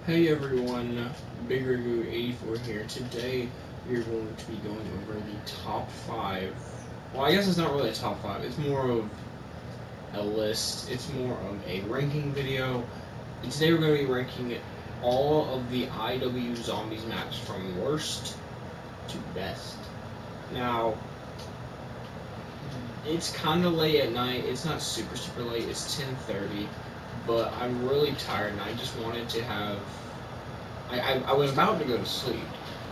Hey everyone, Big Review 84 here. Today we're going to be going over the top 5. Well, I guess it's not really a top 5, it's more of a list, it's more of a ranking video. And today we're going to be ranking all of the IW Zombies maps from worst to best. Now, it's kind of late at night, it's not super late, it's 10:30. But I'm really tired and I just wanted to have I was about to go to sleep,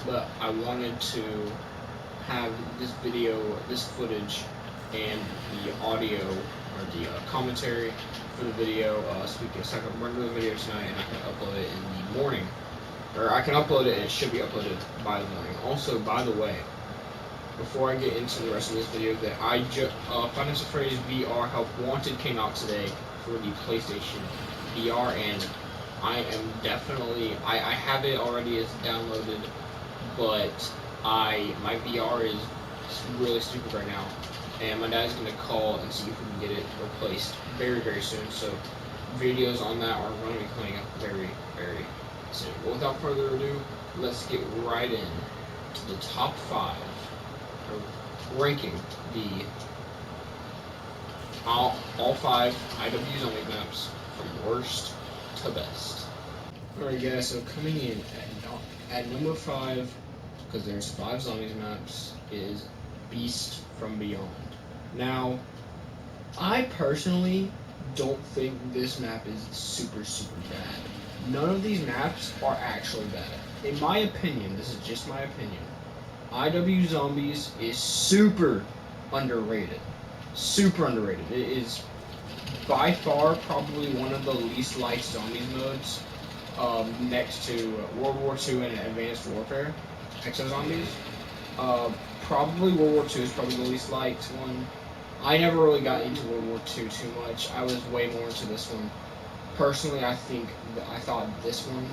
but I wanted to have this video, this footage, and the audio or the commentary for the video, so I can render the video tonight and I can upload it in the morning, or I can upload it and it should be uploaded by the morning. Also, by the way, before I get into the rest of this video, that Finance Phrase VR Help Wanted came out today for the PlayStation VR, and I am definitely, I have it already, it's downloaded, but my VR is really stupid right now, and my dad's gonna call and see if we can get it replaced very soon, so videos on that are going to be coming up very soon. But without further ado, let's get right in to the top 5, or ranking the all 5 IW Zombie maps from worst to best. Alright guys, so coming in at number 5, because there's 5 Zombies maps, is Beast from Beyond. Now, I personally don't think this map is super bad. None of these maps are actually bad. In my opinion, this is just my opinion, IW Zombies is super underrated. It is by far probably one of the least liked Zombies modes, next to World War II and Advanced Warfare, Exo Zombies. Probably World War II is probably the least liked one. I never really got into World War II too much. I was way more into this one. Personally, I thought this one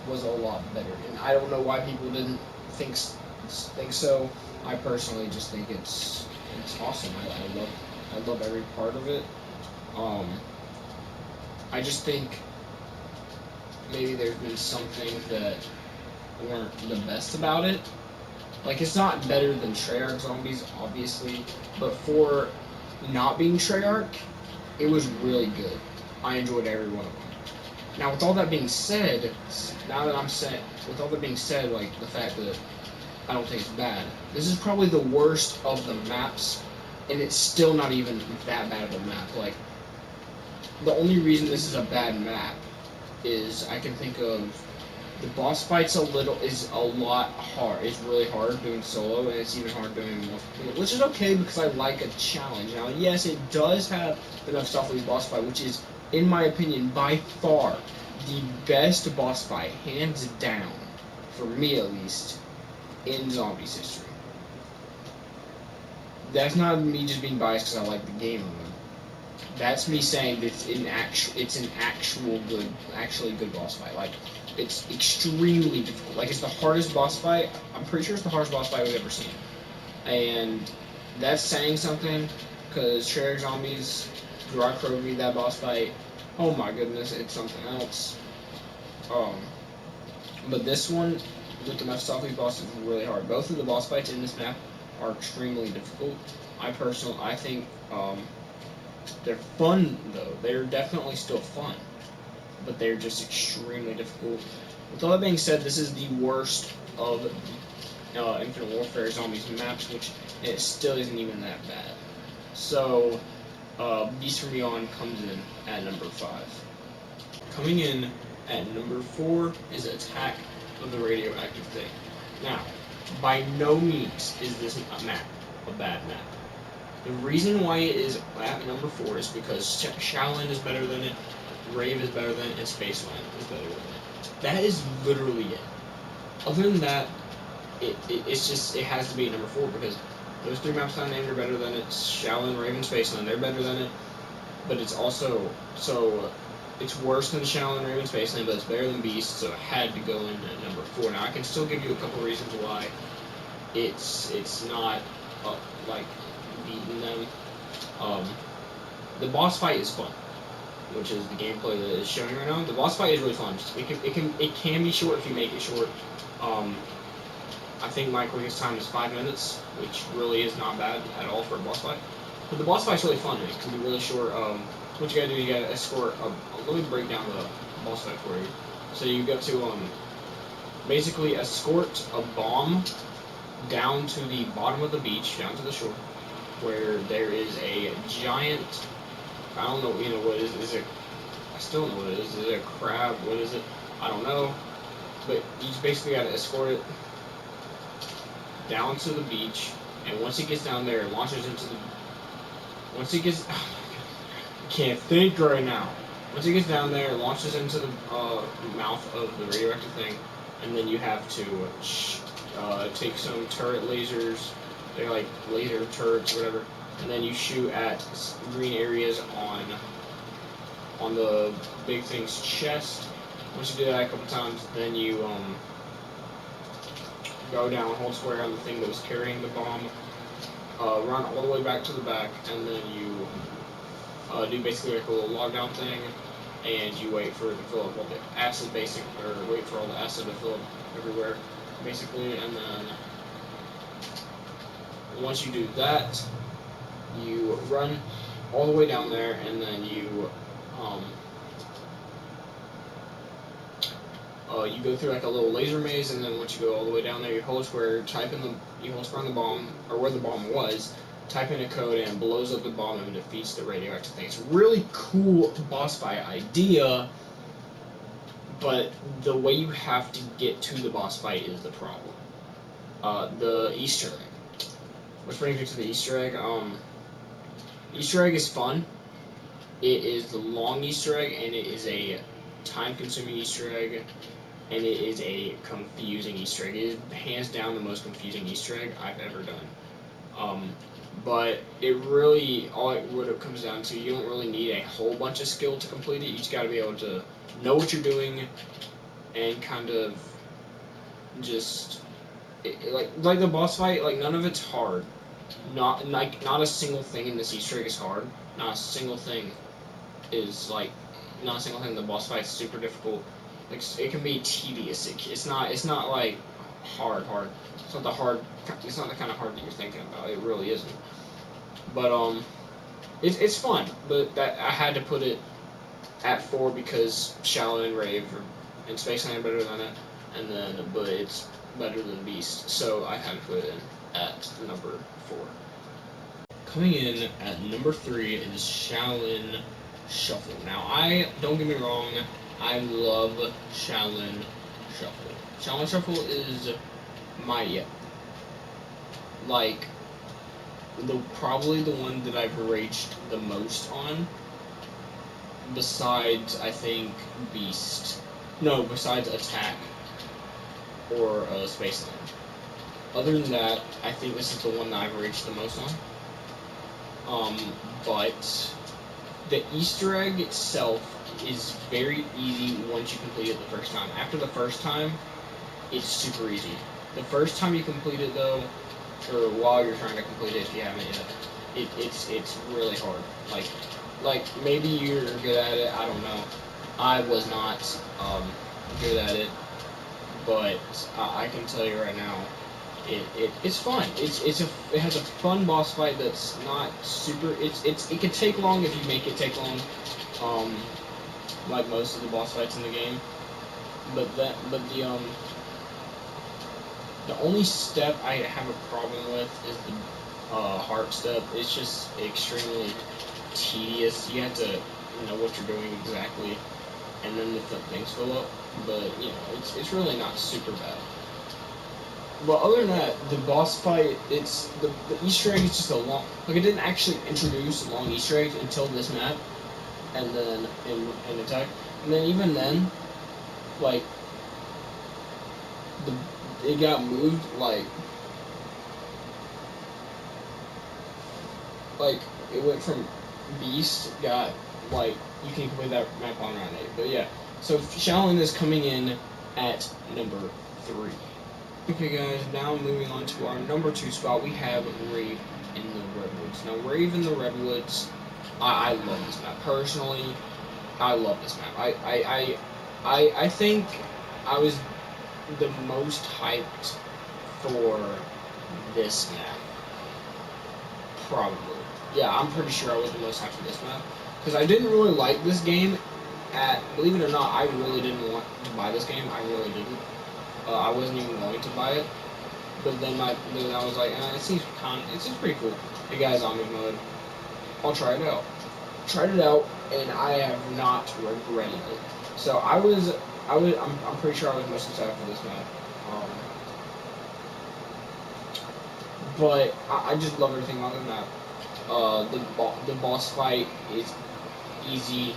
was a lot better, and I don't know why people didn't think so. I personally just think it's awesome. I love every part of it. I just think maybe there's been some things that weren't the best about it. Like, it's not better than Treyarch Zombies, obviously, but for not being Treyarch, it was really good. I enjoyed every one of them. Now, with all that being said, like, the fact that I don't think it's bad, this is probably the worst of the maps, and it's still not even that bad of a map. Like, the only reason this is a bad map is I can think of the boss fight's is a lot hard. It's really hard doing solo, and it's even hard doing multiplayer, which is okay because I like a challenge. Now, yes, it does have enough stuff for these boss fight, which is, in my opinion, by far the best boss fight, hands down, for me at least, in Zombies history. That's not me just being biased because I like the game mode. That's me saying that it's an actually good boss fight. Like, it's extremely difficult. Like, it's the hardest boss fight. I'm pretty sure it's the hardest boss fight we've ever seen. And that's saying something, because Treyarch Zombies, Gerard Krovi, that boss fight, oh my goodness, it's something else. But this one, with the Mephistopheles boss, is really hard. Both of the boss fights in this map are extremely difficult. I think they're fun, though. They're definitely still fun, but they're just extremely difficult. With all that being said, this is the worst of Infinite Warfare Zombies maps, which it still isn't even that bad. So, Beast from Beyond comes in at number 5. Coming in at number 4 is Attack of the Radioactive Thing. Now, by no means is this map a bad map. The reason why it is at number 4 is because Shaolin is better than it, Rave is better than it, and Spaceland is better than it. That is literally it. Other than that, it has to be at number 4 because those 3 maps I named are better than it. Shaolin, Rave, and Spaceland, they're better than it. But it's also, it's worse than Shaolin, Rave, and Spaceland, but it's better than Beast, so it had to go in at number 4. Now, I can still give you a couple reasons why it's not, like, beating them. The boss fight is fun. which is the gameplay that is showing right now. The boss fight is really fun. It can be short if you make it short. I think my quickest time is 5 minutes, which really is not bad at all for a boss fight. But the boss fight's really fun. It can be really short. What you gotta do, you gotta escort. Let me break down the boss fight for you. So you got to basically escort a bomb down to the bottom of the beach, down to the shore, where there is a giant. I don't know. You know what it is? Is it? I still don't know what it is. Is it a crab? What is it? I don't know. But you just basically gotta escort it down to the beach, and once it gets down there, it launches into the. Once it gets, oh my God, I can't think right now. Once it gets down there, it launches into the mouth of the radioactive thing, and then you have to take some turret lasers. They're like laser turrets, whatever, and then you shoot at green areas on the big thing's chest. Once you do that a couple times, then you go down, hold square on the thing that was carrying the bomb, run all the way back to the back, and then you do basically like a little lockdown thing, and you wait for it to fill up all the acid, or wait for all the acid to fill up everywhere, basically, and then once you do that, you run all the way down there, and then you you go through like a little laser maze, and then once you go all the way down there, you hold square, you hold square on the bomb, or where the bomb was, type in a code, and it blows up the bomb and defeats the radioactive thing. It's a really cool boss fight idea, but the way you have to get to the boss fight is the problem. The Easter egg. Which brings me to the Easter egg. Easter egg is fun. It is the long Easter egg, and it is a time-consuming Easter egg, and it is a confusing Easter egg. It is hands down the most confusing Easter egg I've ever done. But it really, all it comes down to, you don't really need a whole bunch of skill to complete it. You just got to be able to know what you're doing, and kind of just like the boss fight. Like, none of it's hard. Not a single thing in this Easter egg is hard. Not a single thing is like. Not a single thing in the boss fight is super difficult. Like, it can be tedious. It's not like hard. It's not the kind of hard that you're thinking about. It really isn't. But it's fun. But that I had to put it at 4 because Shaolin and Rave and Spaceland are better than it, but it's better than Beast. So I had to put it in at number 4. Coming in at number 3 is Shaolin Shuffle. Now, don't get me wrong, I love Shaolin Shuffle. Shaolin Shuffle is probably the one that I've raged the most on, besides, I think, Beast. No, besides Attack or Spaceland. Other than that, I think this is the one that I've raged the most on. But the Easter egg itself is very easy once you complete it the first time. After the first time, it's super easy. The first time you complete it, though, or while you're trying to complete it if you haven't yet, it's really hard. Like maybe you're good at it, I don't know. I was not good at it, but I can tell you right now, it's fun. It has a fun boss fight that's not super. It can take long if you make it take long, like most of the boss fights in the game. But the only step I have a problem with is the heart step. It's just extremely tedious. You have to know what you're doing exactly, and then the things fill up. But it's really not super bad. But other than that, the boss fight, the Easter egg is just a long. Like, it didn't actually introduce long Easter eggs until this map, and then in Attack, and then even then, like, it got moved like it went from Beast, got like you can complete that map on round 8. But yeah, so Shaolin is coming in at number 3. Okay guys, now moving on to our number 2 spot, we have Rave in the Redwoods. Now, Rave in the Redwoods, I love this map. Personally, I love this map. I think I was the most hyped for this map. Probably. Yeah, I'm pretty sure I was the most hyped for this map. Because I didn't really like this game believe it or not, I really didn't want to buy this game. I really didn't. I wasn't even going to buy it. But then I was like, it seems pretty cool. It got zombie mode. I'll try it out. Tried it out, and I have not regretted it. So I'm pretty sure I was most excited for this map. But I just love everything about the map. The boss fight is easy.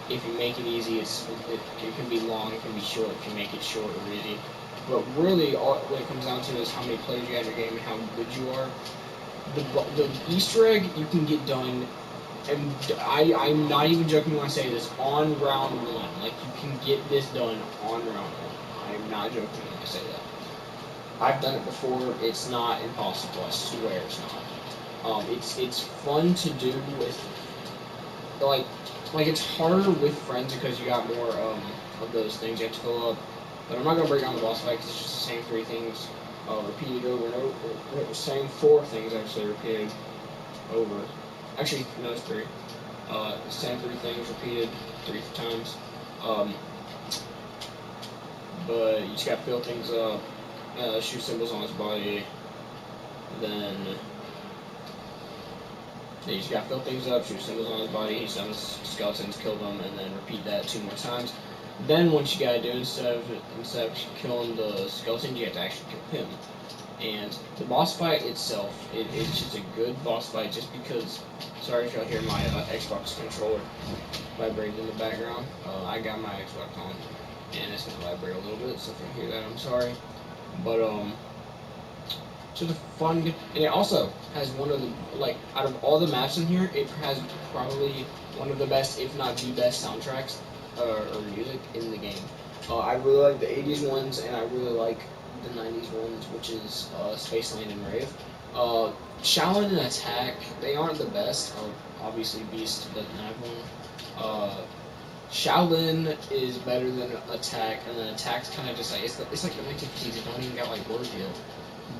If you make it easy, it can be long, it can be short. If you make it short or easy, but really, what it comes down to is how many players you have in your game and how good you are. The Easter egg you can get done, and I'm not even joking when I say this, on round 1. Like, you can get this done on round 1. I'm not joking when I say that. I've done it before. It's not impossible. I swear it's not. It's fun to do with like it's harder with friends because you got more of those things you have to fill up. But I'm not gonna break down the boss fight because it's just the same 3 things repeated over and over. Same 4 things actually repeated over. Actually, no, it's 3. The same 3 things repeated 3 times. But you just gotta fill things up. Shoot symbols on his body. Then you just gotta fill things up, shoot symbols on his body, he summons skeletons, kill them, and then repeat that 2 more times. Then what you gotta do, instead of killing the skeleton, you have to actually kill him. And the boss fight itself, it's just a good boss fight just because, sorry if y'all hear my Xbox controller vibrating in the background. I got my Xbox on, and it's gonna vibrate a little bit, so if you hear that, I'm sorry. But, just a fun, and it also has one of the, out of all the maps in here, it has probably one of the best, if not the best soundtracks, or music in the game. I really like the 80s ones, and I really like the 90s ones, which is Spaceland and Rave. Shaolin and Attack, they aren't the best. Obviously, Beast doesn't have one. Shaolin is better than Attack, and then Attack's kind of just like, it's like the 1950s, it don't even got words yet.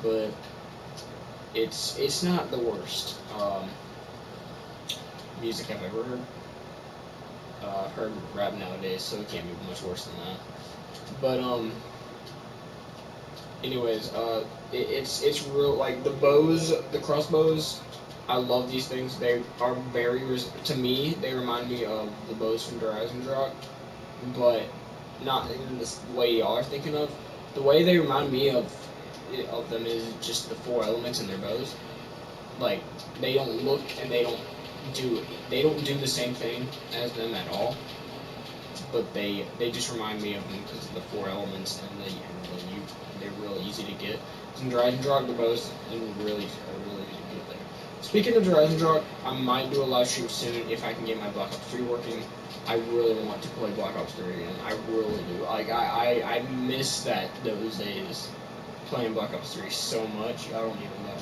But it's not the worst music I've ever heard. I've heard rap nowadays, so it can't be much worse than that. But anyways, it's real, like the bows, the crossbows. I love these things. They are to me, they remind me of the bows from Horizon Drop, but not in this way y'all are thinking of. The way they remind me of them is just the 4 elements in their bows. Like, they don't look and they don't do the same thing as them at all. But they just remind me of them because of the 4 elements, and they're really easy to get. In Horizon Drop, the bows are really easy to get there. Speaking of Horizon Drop, I might do a live stream soon if I can get my Black Ops 3 working. I really want to play Black Ops 3 again. I really do. Like, I miss those days. Playing Black Ops 3 so much, I don't even know.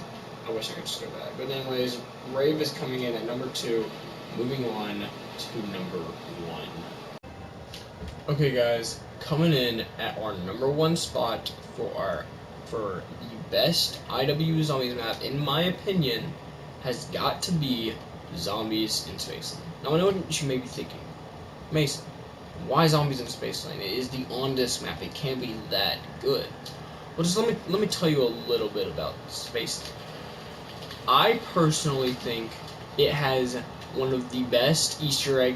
I wish I could just go back. But anyways, Rave is coming in at number 2, moving on to number 1. Okay guys, coming in at our number 1 spot for the best IW Zombies map, in my opinion, has got to be Zombies in Spaceland. Now I know what you may be thinking. Mason, why Zombies in Spaceland? It is the on-disc map, it can't be that good. Well, just let me tell you a little bit about Spaceland. I personally think it has one of the best Easter egg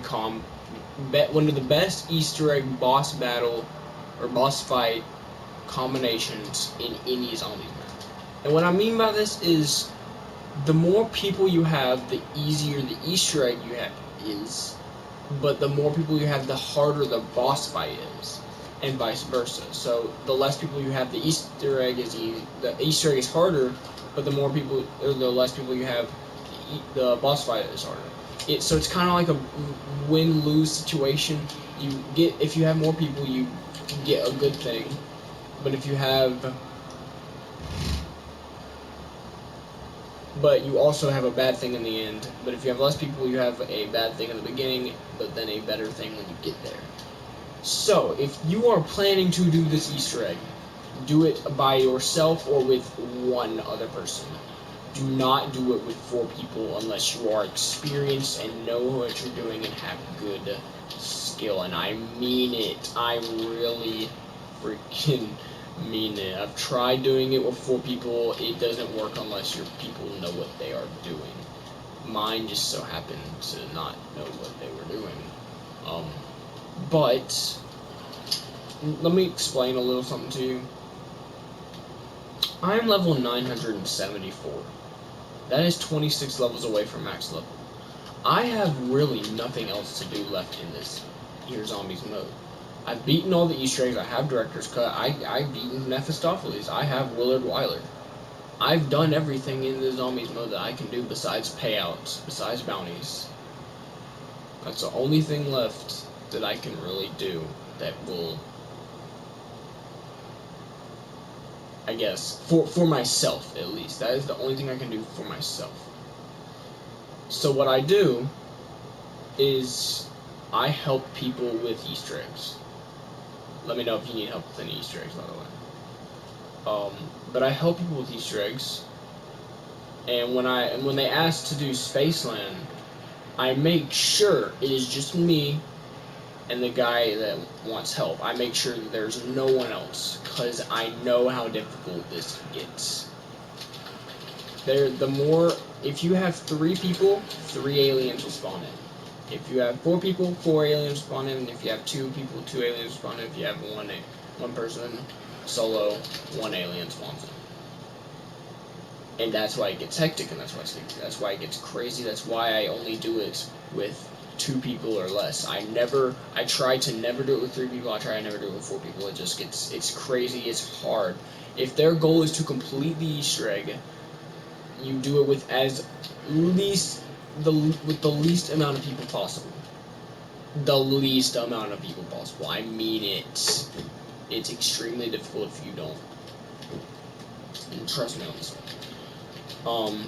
Easter egg boss battle or boss fight combinations in any Zombies map. And what I mean by this is, the more people you have, the easier the Easter egg you have is, but the more people you have, the harder the boss fight is, and vice versa. So the less people you have, the Easter egg is harder, but the more people or the less people you have, the boss fight is harder. So it's kind of like a win-lose situation. If you have more people, you get a good thing, but if you have but you also have a bad thing in the end. But if you have less people, you have a bad thing in the beginning, but then a better thing when you get there. So, if you are planning to do this Easter egg, do it by yourself or with one other person. Do not do it with 4 people unless you are experienced and know what you're doing and have good skill. And I mean it. I really freaking mean it. I've tried doing it with 4 people. It doesn't work unless your people know what they are doing. Mine just so happened to not know what they were doing. But let me explain a little something to you. I'm level 974. That is 26 levels away from max level. I have really nothing else to do left in this here Zombies mode. I've beaten all the Easter eggs. I have Director's Cut. I've beaten Mephistopheles. I have Willard Wyler. I've done everything in the Zombies mode that I can do besides payouts, besides bounties. That's the only thing left that I can really do that will, I guess, for myself at least. That is the only thing I can do for myself. So what I do is I help people with Easter eggs. Let me know if you need help with any Easter eggs, by the way. But I help people with Easter eggs, and when they ask to do Spaceland, I make sure it is just me and the guy that wants help. I make sure that there's no one else, because I know how difficult this gets. If you have 3 people, 3 aliens will spawn in. If you have 4 people, 4 aliens spawn in. If you have 2 people, 2 aliens spawn in. If you have one person solo, 1 alien spawns in. And that's why it gets hectic, and that's why it gets crazy. That's why I only do it with 2 people or less. I try to never do it with 3 people. I try to never do it with 4 people. It's crazy. It's hard. If their goal is to complete the Easter egg, you do it with the least amount of people possible. The least amount of people possible. I mean it. It's extremely difficult if you don't. And trust me on this one.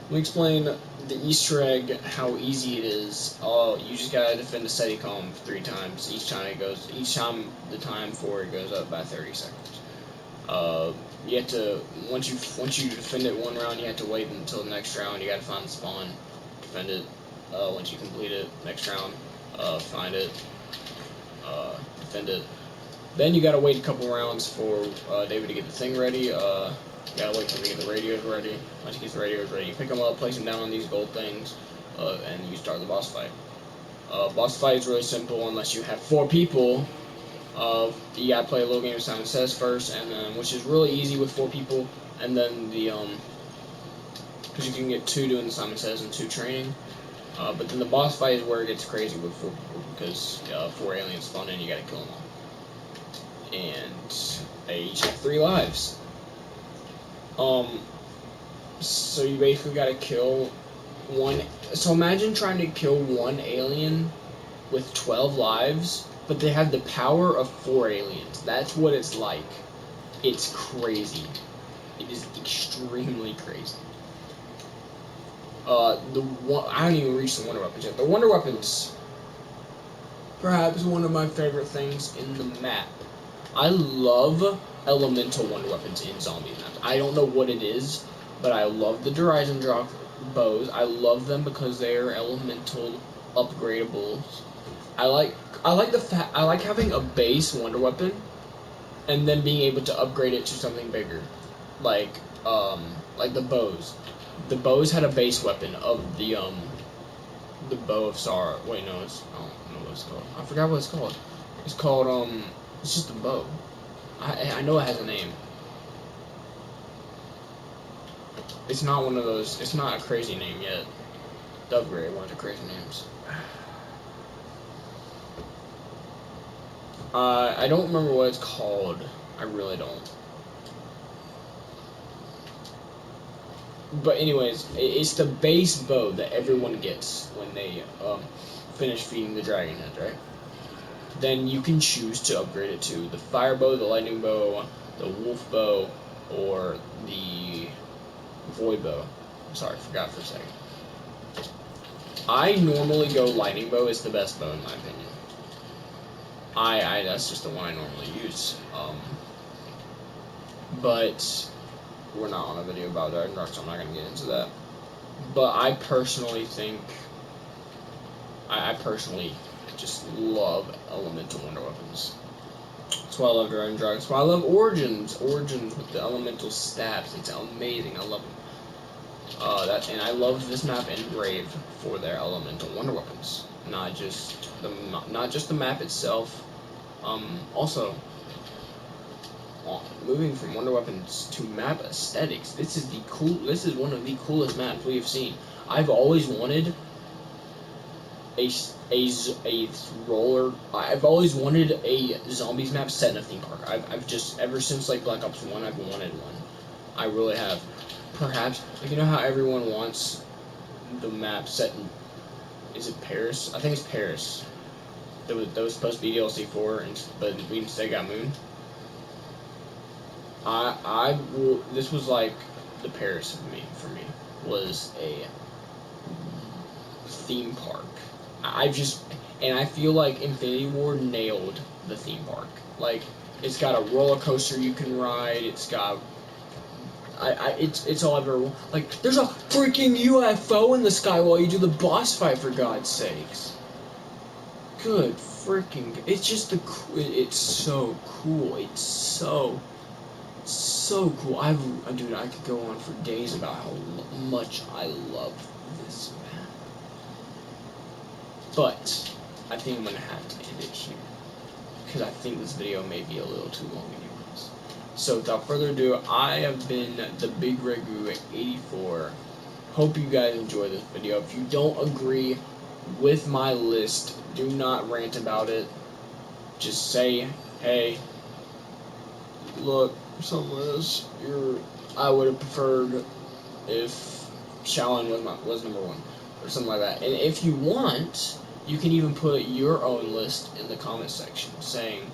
Let me explain the Easter egg, how easy it is. You just gotta defend a Steadicom 3 times. Each time the time for it goes up by 30 seconds. You have to once you defend it 1 round, you have to wait until the next round. You gotta find the spawn, defend it. Once you complete it, next round, find it, defend it. Then you gotta wait a couple rounds for David to get the thing ready. You gotta wait for him to get the radios ready. Once he gets the radios ready, you pick them up, place them down on these gold things, and you start the boss fight. Boss fight is really simple unless you have 4 people. You gotta play a little game of Simon Says first, and then which is really easy with 4 people, and then because you can get 2 doing the Simon Says and 2 training. But then the boss fight is where it gets crazy with 4 people, because 4 aliens spawn in, you gotta kill them all, and they each have 3 lives. So you basically gotta kill 1. So imagine trying to kill 1 alien with 12 lives. But they have the power of 4 aliens. That's what it's like. It's crazy. It is extremely crazy. I haven't even reached the wonder weapons yet. The wonder weapons, perhaps one of my favorite things in the map. I love elemental wonder weapons in zombie maps. I don't know what it is, but I love the Horizon Drop bows. I love them because they are elemental upgradables. I like having a base wonder weapon, and then being able to upgrade it to something bigger, like the bows. The bows had a base weapon of the bow of Sorrow. Wait, no, I don't know what it's called. I forgot what it's called. It's called it's just a bow. I know it has a name. It's not one of those. It's not a crazy name yet. The upgrade, one of the crazy names. I don't remember what it's called. I really don't. But anyways, it's the base bow that everyone gets when they finish feeding the dragon head, right? Then you can choose to upgrade it to the fire bow, the lightning bow, the wolf bow, or the void bow. Sorry, forgot for a second. I normally go lightning bow is the best bow in my opinion. That's just the one I normally use. But we're not on a video about Ragnarok, so I'm not gonna get into that. But I personally think, I personally just love elemental wonder weapons. That's why I love Dragon Dragons. That's why I love Origins. Origins with the elemental stabs. It's amazing. I love them. And I love this map and Brave for their elemental wonder weapons. Not just the map itself. Also, moving from wonder weapons to map aesthetics. This is one of the coolest maps we have seen. I've always wanted I've always wanted a zombies map set in a theme park. I've just, ever since like Black Ops 1, I've wanted one. I really have. Perhaps, like, you know how everyone wants the map set in, is it Paris? I think it's Paris. That was supposed to be DLC 4, but we instead got Moon. This was like the Paris for me, was a theme park. I feel like Infinity Ward nailed the theme park. Like, it's got a roller coaster you can ride. It's got, it's all I've ever, like, there's a freaking UFO in the sky while you do the boss fight, for God's sakes. Good freaking, it's just it's so cool. It's so cool. Dude, I could go on for days about how much I love this map. But I think I'm gonna have to end it here, because I think this video may be a little too long anyways. So without further ado, I have been the Big Regu 84. Hope you guys enjoy this video. If you don't agree with my list, do not rant about it. Just say, hey, look, some of this, I would have preferred if Shaolin was number 1, or something like that. And if you want, you can even put your own list in the comment section, saying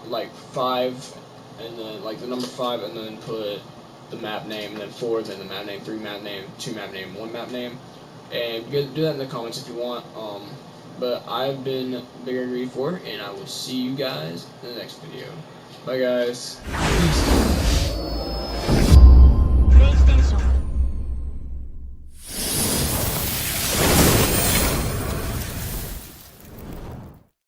like 5, and then like the number 5, and then put the map name, and then 4, then the map name, 3 map name, 2 map name, 1 map name, and do that in the comments if you want. But I've been Big Regu 84, and I will see you guys in the next video. Bye guys. Peace.